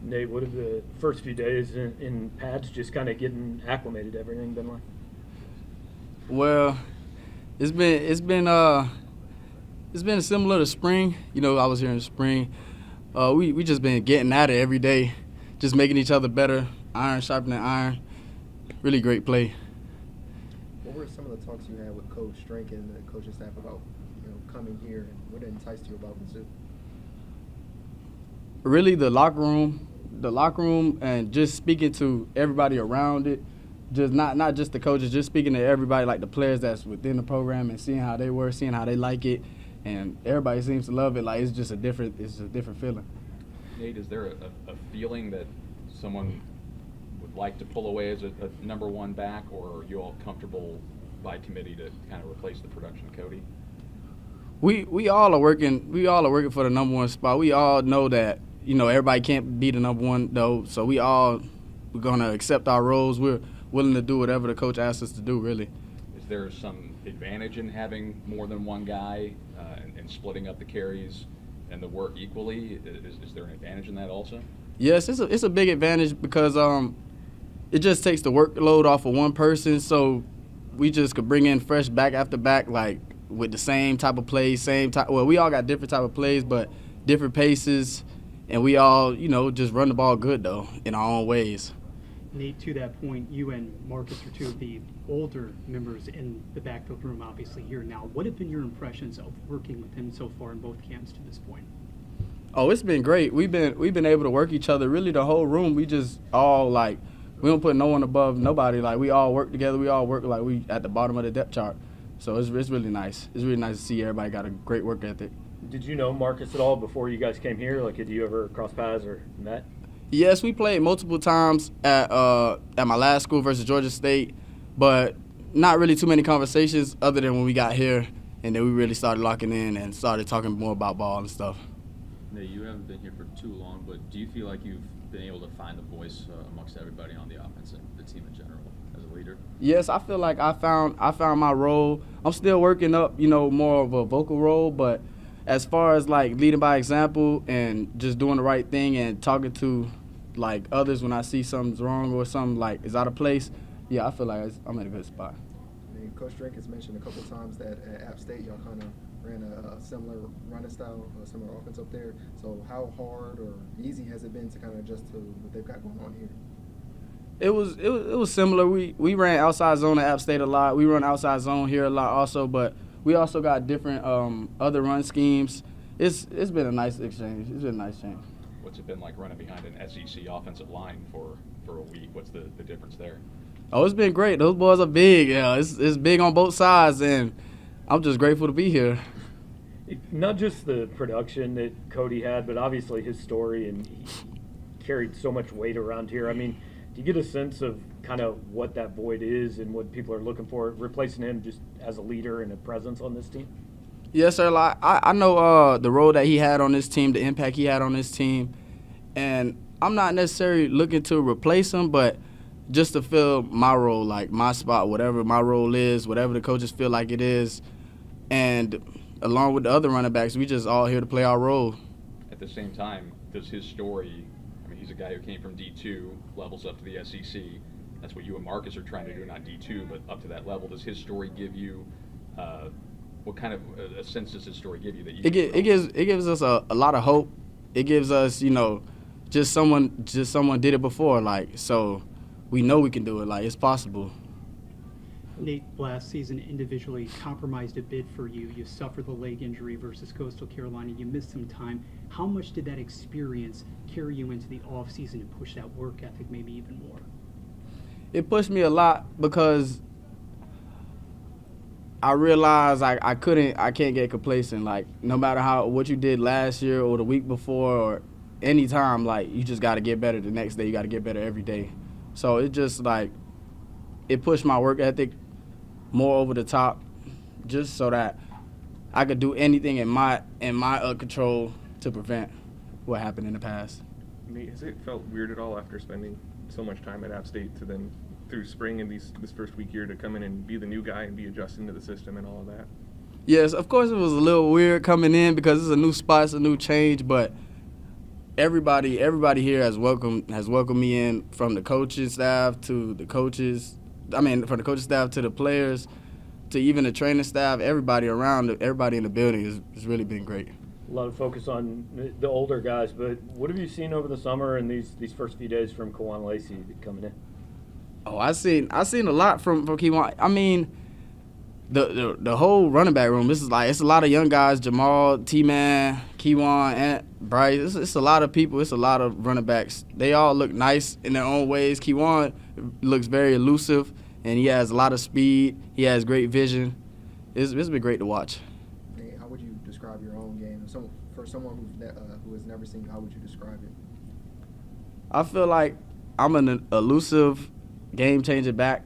Nate, what have the first few days in pads, just kind of getting acclimated to everything, been like? Well, it's been similar to spring. You know, I was here in spring. We just been getting at it every day, just making each other better, iron sharpening iron. Really great play. What were some of the talks you had with Coach Strink and the coaching staff about, coming here, and what enticed you about Mizzou? Really, the locker room, and just speaking to everybody around it. Just not just the coaches, just speaking to everybody, like the players that's within the program, and seeing how they work, seeing how they like it, and everybody seems to love it. Like it's a different feeling. Nate, is there a feeling that someone would like to pull away as a number one back, or are you all comfortable by committee to kind of replace the production of Cody? We all are working. We all are working for the number one spot. We all know that everybody can't be the number one though. So we're gonna accept our roles. We're willing to do whatever the coach asks us to do. Really. Is there some advantage in having more than one guy and splitting up the carries and the work equally? Is there an advantage in that also? Yes, it's a big advantage because it just takes the workload off of one person. So we just could bring in fresh back after back, like with the same type of plays, Well, we all got different type of plays, but different paces, and we all just run the ball good though in our own ways. Nate, to that point, you and Marcus are two of the older members in the backfield room, obviously here now. What have been your impressions of working with him so far in both camps to this point? Oh, it's been great. We've been able to work each other. Really, the whole room. We just all we don't put no one above nobody. Like we all work together. We all work like we at the bottom of the depth chart. So it's really nice. It's really nice to see everybody got a great work ethic. Did you know Marcus at all before you guys came here? Like, had you ever crossed paths or met? Yes, we played multiple times at my last school versus Georgia State, but not really too many conversations other than when we got here, and then we really started locking in and started talking more about ball and stuff. Nate, you haven't been here for too long, but do you feel like you've been able to find a voice amongst everybody on the offense and the team in general as a leader? Yes, I feel like I found my role. I'm still working up, more of a vocal role, but as far as like leading by example and just doing the right thing and talking to like others when I see something's wrong or something like is out of place, yeah, I feel like I'm in a good spot. And Coach Drink has mentioned a couple of times that at App State y'all kind of ran a similar running style, a similar offense up there. So how hard or easy has it been to kind of adjust to what they've got going on here? It was similar. We ran outside zone at App State a lot. We run outside zone here a lot also, but we also got different other run schemes. It's been a nice exchange. It's been a nice change. What's it been like running behind an SEC offensive line for a week? What's the difference there? Oh, it's been great. Those boys are big. Yeah, it's big on both sides, and I'm just grateful to be here. Not just the production that Cody had, but obviously his story, and he carried so much weight around here. I mean, do you get a sense of kind of what that void is and what people are looking for, replacing him just as a leader and a presence on this team? Yes, sir. Like, I know the role that he had on this team, the impact he had on this team, and I'm not necessarily looking to replace him, but just to fill my role, like my spot, whatever my role is, whatever the coaches feel like it is, and along with the other running backs, we just all here to play our role. At the same time, does his story, I mean, he's a guy who came from D2, levels up to the SEC. That's what you and Marcus are trying to do, not D2, but up to that level. Does his story give you what kind of a sense does his story give you that you? It gives us a lot of hope. It gives us, just someone did it before, like, so we know we can do it. Like, it's possible. Nate, last season individually compromised a bit for you. You suffered the leg injury versus Coastal Carolina. You missed some time. How much did that experience carry you into the offseason and push that work ethic maybe even more? It pushed me a lot because I realized I can't get complacent. Like, no matter what you did last year or the week before or any time, like, you just got to get better the next day. You got to get better every day. So it just, like, it pushed my work ethic more over the top just so that I could do anything in my control to prevent what happened in the past. Nate, has it felt weird at all after spending so much time at App State to then through spring and this first week here to come in and be the new guy and be adjusting to the system and all of that? Yes, of course it was a little weird coming in because it's a new spot, it's a new change, but everybody here has welcomed me in, from the coaching staff to the coaches. I mean, from the coaching staff to the players, to even the training staff. Everybody around, everybody in the building has really been great. A lot of focus on the older guys, but what have you seen over the summer and these first few days from Kawan Lacey coming in? Oh, I seen a lot from Keywan. I mean, the whole running back room. It's a lot of young guys: Jamal, T-Man, Keywan, and Bryce. It's a lot of people. It's a lot of running backs. They all look nice in their own ways. Keywan looks very elusive, and he has a lot of speed. He has great vision. It's been great to watch. Nate, how would you describe your own game? For someone who has never seen you, how would you describe it? I feel like I'm an elusive, game-changing back.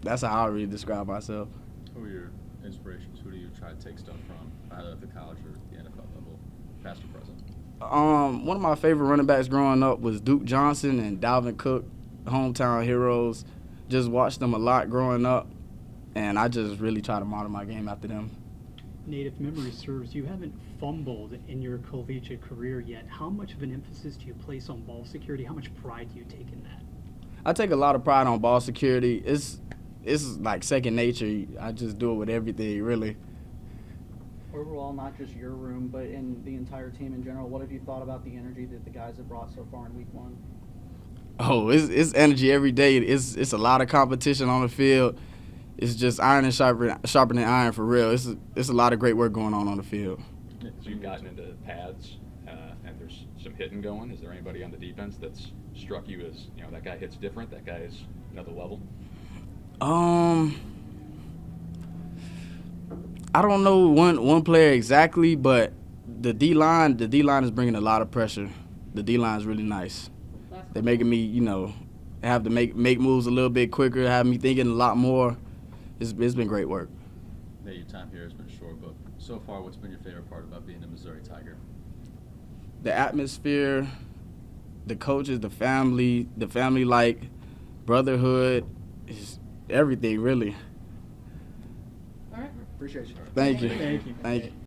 That's how I really describe myself. Who are your inspirations? Who do you try to take stuff from, either at the college or the NFL level, past or present? One of my favorite running backs growing up was Duke Johnson and Dalvin Cook, hometown heroes. Just watched them a lot growing up, and I just really try to model my game after them. Nate, if memory serves, you haven't fumbled in your collegiate career yet. How much of an emphasis do you place on ball security? How much pride do you take in that? I take a lot of pride on ball security. It's like second nature. I just do it with everything, really. Overall, not just your room, but in the entire team in general, what have you thought about the energy that the guys have brought so far in week one? Oh, it's energy every day. It's a lot of competition on the field. It's just iron and sharpening iron for real. It's a lot of great work going on the field. So you've gotten into pads, and there's some hitting going. Is there anybody on the defense that's struck you as, that guy hits different, that guy is another level? I don't know one player exactly, but the D-line is bringing a lot of pressure. The D-line is really nice. They're making me, have to make moves a little bit quicker, have me thinking a lot more. It's been great work. Nate, your time here has been short, but so far, what's been your favorite part about being a Missouri Tiger? The atmosphere, the coaches, the family like brotherhood, is everything really. All right. Appreciate you. Thank you. Thank you. Thank you.